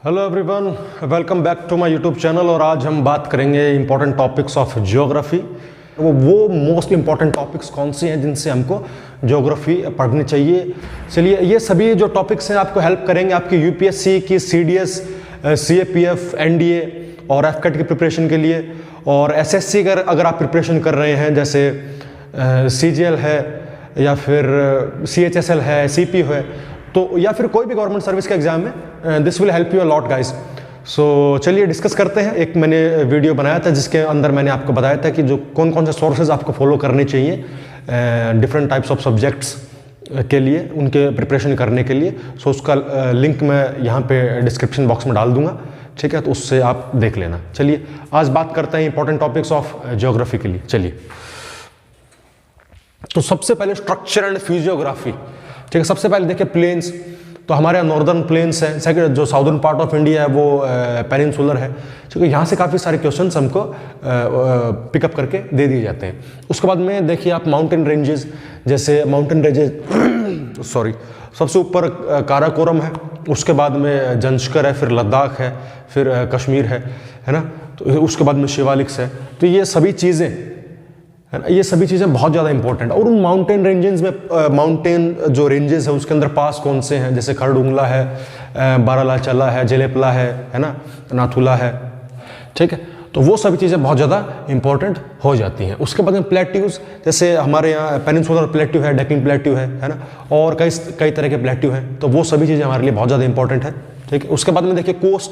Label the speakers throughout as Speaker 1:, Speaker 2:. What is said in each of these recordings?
Speaker 1: Hello everyone, welcome back to my YouTube channel. और आज हम बात करेंगे इंपॉर्टेंट टॉपिक्स ऑफ ज्योग्राफी। वो मोस्ट इंपॉर्टेंट टॉपिक्स कौन से हैं जिनसे हमको ज्योग्राफी पढ़नी चाहिए। चलिए, ये सभी जो टॉपिक्स हैं आपको हेल्प करेंगे आपकी यूपीएससी की, सीडीएस, सीएपीएफ, एनडीए और एफकेट की प्रिपरेशन के लिए। और एसएससी अगर आप प्रिपरेशन कर रहे हैं, जैसे सीजीएल है या फिर सीएचएसएल है, सीपी है, तो या फिर कोई भी गवर्नमेंट सर्विस का एग्जाम है, this will help you a lot guys. So चलिए डिस्कस करते हैं। एक मैंने वीडियो बनाया था जिसके अंदर मैंने आपको बताया था कि जो कौन कौन से सोर्सेज आपको फॉलो करने चाहिए डिफरेंट टाइप्स ऑफ सब्जेक्ट्स के लिए, उनके प्रिपरेशन करने के लिए। सो उसका लिंक मैं यहाँ पे डिस्क्रिप्शन बॉक्स में डाल दूंगा, ठीक है, तो उससे आप देख लेना। चलिए आज बात करते हैं इंपॉर्टेंट टॉपिक्स ऑफ ज्योग्राफी के लिए। चलिए, तो सबसे पहले स्ट्रक्चर एंड फिजियोग्राफी, ठीक है। सबसे पहले देखिए प्लेन्स, तो हमारे यहाँ नॉर्दर्न प्लेन्स है, सेकंड जो साउदर्न पार्ट ऑफ इंडिया है वो पेनिनसुलर है, ठीक है। यहाँ से काफ़ी सारे क्वेश्चंस हमको पिकअप करके दे दिए जाते हैं। उसके बाद में देखिए आप माउंटेन रेंजेस, जैसे माउंटेन रेंजेस सॉरी सबसे ऊपर काराकोरम है, उसके बाद में जंस्कर है, फिर लद्दाख है, फिर कश्मीर है ना, तो उसके बाद में शिवालिक्स है। तो ये सभी चीज़ें है ना, ये सभी चीज़ें बहुत ज़्यादा इंपॉर्टेंट है। और उन माउंटेन रेंजेस में माउंटेन जो रेंजेस है उसके अंदर पास कौन से हैं, जैसे खरडुंगला है, बारालाचला है, जेलेपला है ना, नाथुला है, ठीक है। तो वो सभी चीज़ें बहुत ज़्यादा इंपॉर्टेंट हो जाती हैं। उसके बाद में प्लेट्यूज, जैसे हमारे यहाँ पेनिनसुलर प्लेट्यू है, डेक्कन प्लेट्यू है ना, और कई तरह के प्लेट्यू हैं, तो वो सभी चीज़ें हमारे लिए बहुत ज़्यादा इंपॉर्टेंट है, ठीक है। उसके बाद में देखिए कोस्ट,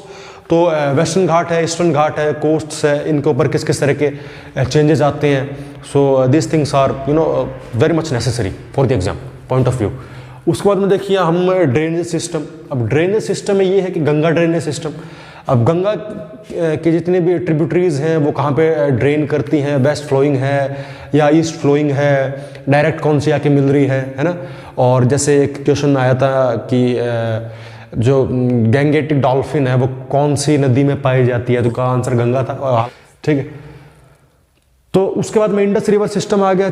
Speaker 1: तो वेस्टर्न घाट है, ईस्टर्न घाट है, कोस्ट्स है, इनके ऊपर किस किस तरह के चेंजेस आते हैं। So this things are very much necessary for the exam point of view. उसके बाद में देखिए हम ड्रेनेज सिस्टम। अब ड्रेनेज सिस्टम में ये है कि गंगा ड्रेनेज सिस्टम। अब गंगा के जितने भी ट्रिब्यूटरीज हैं वो कहाँ पे ड्रेन करती हैं, वेस्ट फ्लोइंग है या ईस्ट फ्लोइंग है, डायरेक्ट कौन सी आके मिल रही है ना। और जैसे एक क्वेश्चन आया था कि जो गैंगेटिक डॉल्फिन है वो कौन सी नदी में पाई जाती है, तो का आंसर गंगा था, ठीक है। तो उसके बाद में इंडस रिवर सिस्टम आ गया,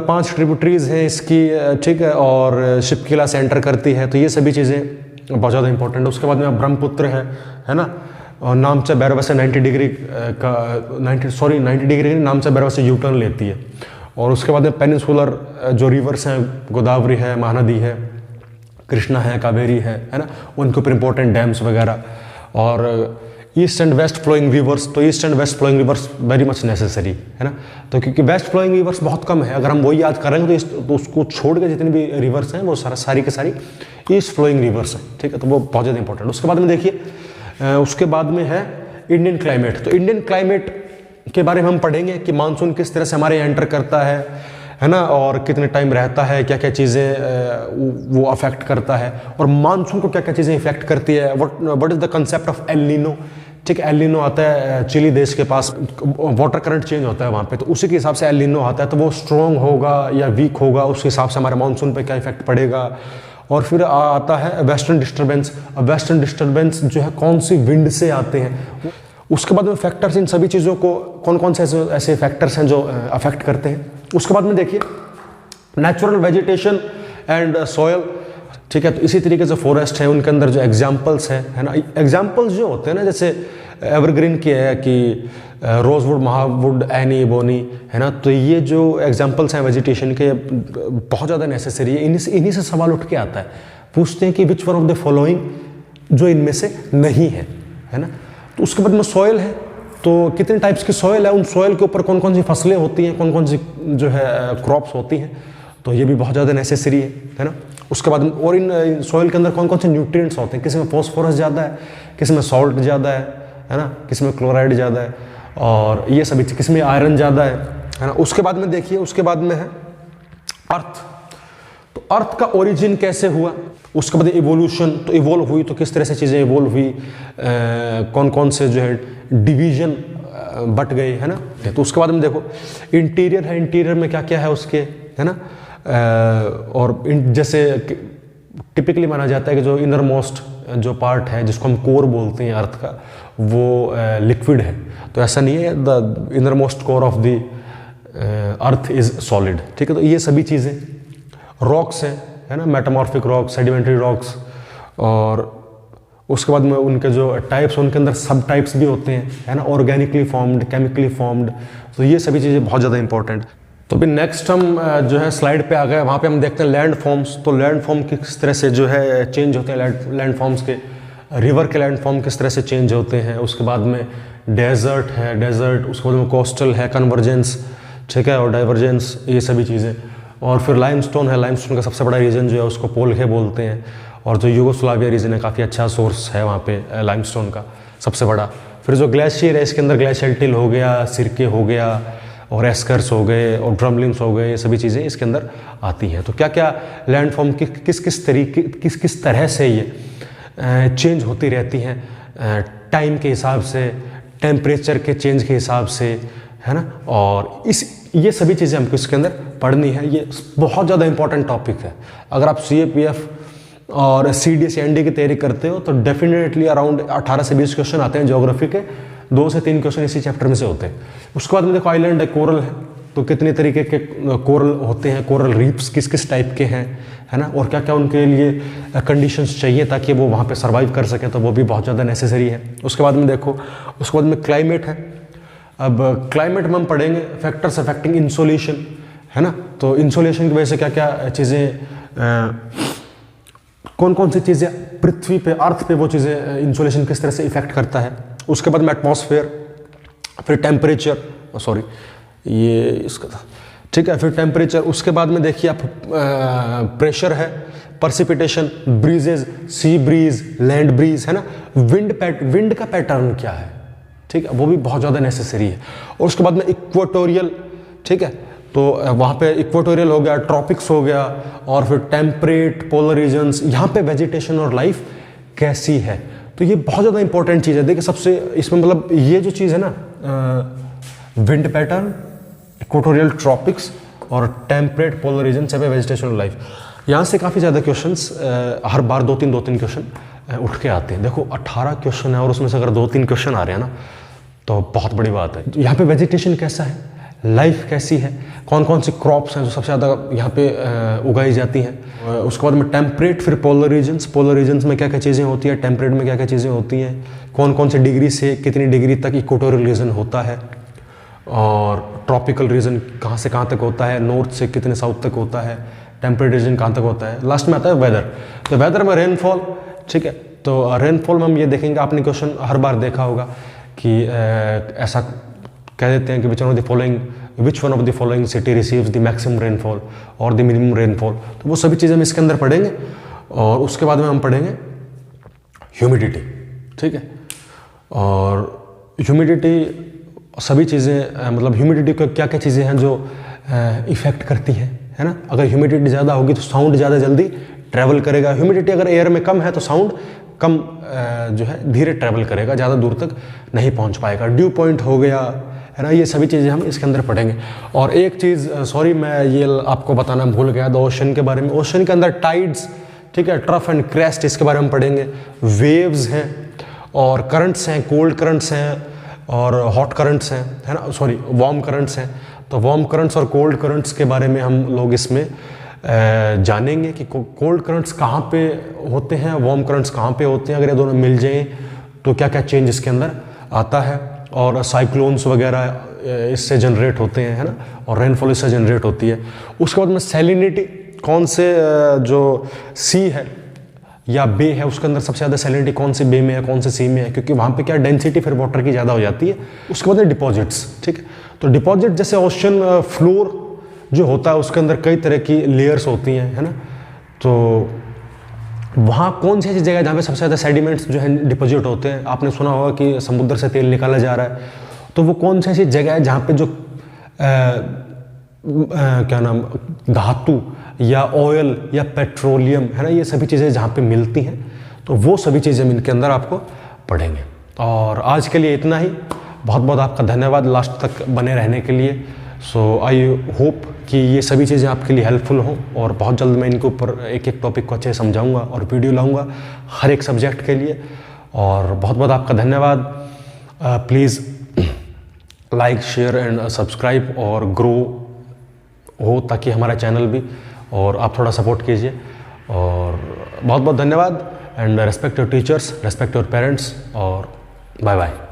Speaker 1: 5 ट्रिब्यूटरीज हैं इसकी, ठीक है, और शिपकिला से एंटर करती है, तो ये सभी चीज़ें बहुत ज़्यादा इंपॉर्टेंट है। उसके बाद में ब्रह्मपुत्र है ना, और नामचा भैरव से 90 डिग्री का 90 डिग्री नामचा भैरव से यूटर्न लेती है। और उसके बाद में पेनिनसुलर जो रिवर्स हैं, गोदावरी है, महानदी है, कृष्णा है, कावेरी है ना, उनके ऊपर इंपॉर्टेंट डैम्स वगैरह। और east and west flowing rivers, तो east and west flowing rivers very much necessary है ना, तो क्योंकि वेस्ट फ्लोइंग रिवर्स बहुत कम है, अगर हम वही याद करेंगे तो उसको छोड़ के जितनी भी रिवर्स हैं वो सारी की सारी ईस्ट फ्लोइंग रिवर्स हैं, ठीक है, तो वो बहुत ज़्यादा इंपॉर्टेंट। उसके बाद में देखिए उसके बाद में है इंडियन क्लाइमेट। तो इंडियन क्लाइमेट के बारे में हम पढ़ेंगे कि मानसून किस तरह से हमारे यहाँ एंटर करता है ना, और कितने टाइम रहता है, क्या क्या चीज़ें वो अफेक्ट करता है, और मानसून को क्या क्या चीज़ें इफेक्ट करती है। What is the concept of El Nino, ठीक है। एल नीनो आता है चिली देश के पास, वाटर करंट चेंज होता है वहाँ पे, तो उसी के हिसाब से एल नीनो आता है, तो वो स्ट्रॉन्ग होगा या वीक होगा, उसके हिसाब से हमारे मानसून पे क्या इफेक्ट पड़ेगा। और फिर आता है वेस्टर्न डिस्टर्बेंस। अब वेस्टर्न डिस्टर्बेंस जो है कौन सी विंड से आते हैं। उसके बाद में फैक्टर्स, इन सभी चीज़ों को कौन कौन से ऐसे फैक्टर्स हैं जो अफेक्ट करते हैं। उसके बाद में देखिए नेचुरल वेजिटेशन एंड सॉयल, ठीक है। तो इसी तरीके से फॉरेस्ट है, उनके अंदर जो एग्जाम्पल्स हैं है ना, एग्जाम्पल्स जो होते हैं ना, जैसे एवरग्रीन की है कि रोजवुड, महावुड, एनी, बोनी है ना, तो ये जो एग्जाम्पल्स हैं वेजिटेशन के बहुत ज़्यादा नेसेसरी है। इन्हीं से सवाल उठ के आता है, पूछते हैं कि which one of the following जो इनमें से नहीं है ना। तो उसके बाद में सॉयल है, तो कितने टाइप्स की सॉयल है, उन सॉयल के ऊपर कौन कौन सी फसलें होती हैं, कौन कौन सी जो है क्रॉप्स होती हैं, तो ये भी बहुत ज़्यादा नेसेसरी है ना। उसके बाद और इन सॉइल के अंदर कौन कौन से न्यूट्रिएंट्स होते हैं, किसी में फॉस्फोरस ज़्यादा है, किसी में सॉल्ट ज़्यादा है ना, किसी में क्लोराइड ज़्यादा है, और ये सभी किसी में आयरन ज़्यादा है ना। उसके बाद में देखिए, उसके बाद में है अर्थ। तो अर्थ का ओरिजिन कैसे हुआ, उसके बाद इवोल्यूशन, तो इवोल्व हुई तो किस तरह से चीज़ें इवोल्व हुई, कौन कौन से जो है डिवीजन बट गए है ना। तो उसके बाद में देखो इंटीरियर है, इंटीरियर में क्या क्या है उसके, है ना। और जैसे टिपिकली माना जाता है कि जो इनर मोस्ट जो पार्ट है जिसको हम कोर बोलते हैं अर्थ का, वो लिक्विड है, तो ऐसा नहीं है, the inner most core of the earth is solid, ठीक है। तो ये सभी चीज़ें रॉक्स हैं है ना, मेटामॉर्फिक रॉक्स, सेडिमेंट्री रॉक्स, और उसके बाद में उनके जो टाइप्स, उनके अंदर सब टाइप्स भी होते हैं, है ना, ऑर्गेनिकली फॉर्म्ड, केमिकली फॉर्म्ड, तो ये सभी चीज़ें बहुत ज़्यादा इंपॉर्टेंट। तो अभी नेक्स्ट हम जो है स्लाइड पे आ गए, वहाँ पे हम देखते हैं लैंड फॉर्म्स। तो लैंड फॉर्म किस तरह से जो है चेंज होते हैं, लैंड फॉर्म्स के, रिवर के लैंड फॉर्म किस तरह से चेंज होते हैं। उसके बाद में डेजर्ट है, डेजर्ट, उसके बाद में कोस्टल है, कन्वर्जेंस, ठीक है, और डाइवर्जेंस, ये सभी चीज़ें। और फिर लाइमस्टोन है, लाइमस्टोन का सबसे बड़ा रीजन जो है उसको पोलखे बोलते हैं, और जो यूगोस्लाविया रीजन है काफ़ी अच्छा सोर्स है वहाँ पे लाइमस्टोन का सबसे बड़ा। फिर जो ग्लेशियर है, इसके अंदर ग्लेशियल टिल हो गया, सिरके हो गया, और एस्कर्स हो गए, और ड्रमलिंग्स हो गए, ये सभी चीज़ें इसके अंदर आती हैं। तो क्या क्या लैंड फॉर्म किस तरह से ये चेंज होती रहती हैं टाइम के हिसाब से, टेम्परेचर के चेंज के हिसाब से, है ना। और ये सभी चीज़ें हमको इसके अंदर पढ़नी है। ये बहुत ज़्यादा इंपॉर्टेंट टॉपिक है। अगर आप CAPF और CDS ND की तैयारी करते हो तो डेफिनेटली अराउंड 18 से 20 क्वेश्चन आते हैं ज्योग्राफी के, 2 से 3 क्वेश्चन इसी चैप्टर में से होते हैं। उसके बाद में देखो आइलैंड है, कोरल है, तो कितने तरीके के कोरल होते हैं, कोरल रीफ्स किस किस टाइप के हैं, है ना, और क्या क्या उनके लिए कंडीशंस चाहिए ताकि वो वहाँ पे सर्वाइव कर सकें, तो वो भी बहुत ज़्यादा नेसेसरी है। उसके बाद में देखो, उसके बाद में क्लाइमेट है। अब क्लाइमेट में हम पढ़ेंगे फैक्टर्स अफेक्टिंग इंसोलेशन, है ना, तो इंसोलेशन की वजह से क्या क्या चीज़ें, कौन कौन सी चीज़ें पृथ्वी पे, अर्थ पे वो चीज़ें इंसोलेशन किस तरह से इफेक्ट करता है। उसके बाद में एटमॉस्फेयर, फिर टेम्परेचर, सॉरी ये इसका था, ठीक है, फिर टेम्परेचर। उसके बाद में देखिए आप प्रेशर है, precipitation, breezes, sea breeze, land breeze, है ना, विंड का पैटर्न क्या है, ठीक है, वो भी बहुत ज़्यादा नेसेसरी है। और उसके बाद में इक्वेटोरियल, ठीक है, तो वहाँ पे इक्वेटोरियल हो गया, ट्रॉपिक्स हो गया, और फिर टेम्परेट, पोलर रीजन्स, यहाँ पे वेजिटेशन और लाइफ कैसी है। तो ये बहुत ज़्यादा इंपॉर्टेंट चीज़ है। देखिए सबसे इसमें मतलब ये जो चीज़ है ना, विंड पैटर्न, इक्वेटोरियल, ट्रॉपिक्स और टेम्परेट, पोलर रीजन से वेजिटेशन और लाइफ, यहाँ से काफ़ी ज़्यादा क्वेश्चंस हर बार 2-3 क्वेश्चन उठ के आते हैं। देखो 18 क्वेश्चन है और उसमें से अगर 2-3 क्वेश्चन आ रहे हैं ना तो बहुत बड़ी बात है। यहाँ पे वेजिटेशन कैसा है, लाइफ कैसी है, कौन कौन सी क्रॉप्स हैं जो सबसे ज़्यादा यहाँ पे उगाई जाती हैं। उसके बाद में टेम्परेट, फिर पोलर रीजन्स में क्या क्या चीज़ें होती है, टेम्परेट में क्या क्या चीज़ें होती हैं, कौन कौन से डिग्री से कितनी डिग्री तक इक्वेटोरियल रीजन होता है, और ट्रॉपिकल रीजन कहाँ से कहाँ तक होता है, नॉर्थ से कितने साउथ तक होता है, टेम्परेट रीजन कहाँ तक होता है। लास्ट में आता है वेदर। तो वेदर में रेनफॉल, ठीक है, तो रेनफॉल में हम ये देखेंगे, आपने क्वेश्चन हर बार देखा होगा कि ऐसा कह देते हैं कि which one of the following city receives the maximum rainfall और द मिनिमम रेनफॉल। तो वो सभी चीज़ें हम इसके अंदर पढ़ेंगे। और उसके बाद में हम पढ़ेंगे ह्यूमिडिटी, ठीक है, और ह्यूमिडिटी सभी चीज़ें, मतलब ह्यूमिडिटी को क्या क्या चीज़ें हैं जो इफ़ेक्ट करती हैं, है ना। अगर ह्यूमिडिटी ज़्यादा होगी तो साउंड ज़्यादा जल्दी ट्रैवल करेगा। ह्यूमिडिटी अगर एयर में कम है तो साउंड कम जो है धीरे ट्रैवल करेगा, ज़्यादा दूर तक नहीं पहुंच पाएगा। ड्यू पॉइंट हो गया, है ना, ये सभी चीज़ें हम इसके अंदर पढ़ेंगे। और एक चीज़ सॉरी मैं ये आपको बताना भूल गया, द ओशन के बारे में। ओशन के अंदर टाइड्स, ठीक है, ट्रफ एंड क्रेस्ट, इसके बारे में पढ़ेंगे। वेव्स हैं और करंट्स हैं, कोल्ड करंट्स हैं और हॉट करंट्स हैं, है ना, सॉरी वार्म करंट्स हैं। तो वार्म करंट्स और कोल्ड करंट्स के बारे में हम लोग इसमें जानेंगे कि कोल्ड करंट्स कहाँ पे होते हैं, वार्म करंट्स कहाँ पे होते हैं, अगर ये दोनों मिल जाएं तो क्या क्या चेंज इसके अंदर आता है। और साइक्लोन्स वगैरह इससे जनरेट होते हैं, है ना, और रेनफॉल इससे जनरेट होती है। उसके बाद में सैलिनिटी, कौन से जो सी है या बे है उसके अंदर सबसे ज़्यादा सैलिनिटी कौन से बे में है, कौन से सी में है, क्योंकि वहाँ पे क्या डेंसिटी फिर वाटर की ज़्यादा हो जाती है। उसके बाद में डिपॉजिट्स, ठीक है, तो डिपॉजिट जैसे ओशन फ्लोर जो होता है उसके अंदर कई तरह की लेयर्स होती हैं, है ना, तो वहाँ कौन सी ऐसी जगह है जहाँ पे सबसे ज़्यादा सेडिमेंट्स जो है डिपॉजिट होते हैं। आपने सुना होगा कि समुद्र से तेल निकाला जा रहा है, तो वो कौन सी ऐसी जगह है जहाँ पे जो क्या नाम, धातु या ऑयल या पेट्रोलियम, है ना, ये सभी चीज़ें जहाँ पे मिलती हैं, तो वो सभी चीज़ें हम इनके अंदर आपको पढ़ेंगे। और आज के लिए इतना ही। बहुत बहुत आपका धन्यवाद लास्ट तक बने रहने के लिए। सो आई होप कि ये सभी चीज़ें आपके लिए हेल्पफुल हों, और बहुत जल्द मैं इनके ऊपर एक एक टॉपिक को अच्छे से समझाऊंगा और वीडियो लाऊंगा हर एक सब्जेक्ट के लिए। और बहुत बहुत आपका धन्यवाद। Please like, share and subscribe और ग्रो हो ताकि हमारा चैनल भी, और आप थोड़ा सपोर्ट कीजिए। और बहुत बहुत धन्यवाद। And respect your teachers, respect your parents, और बाय बाय।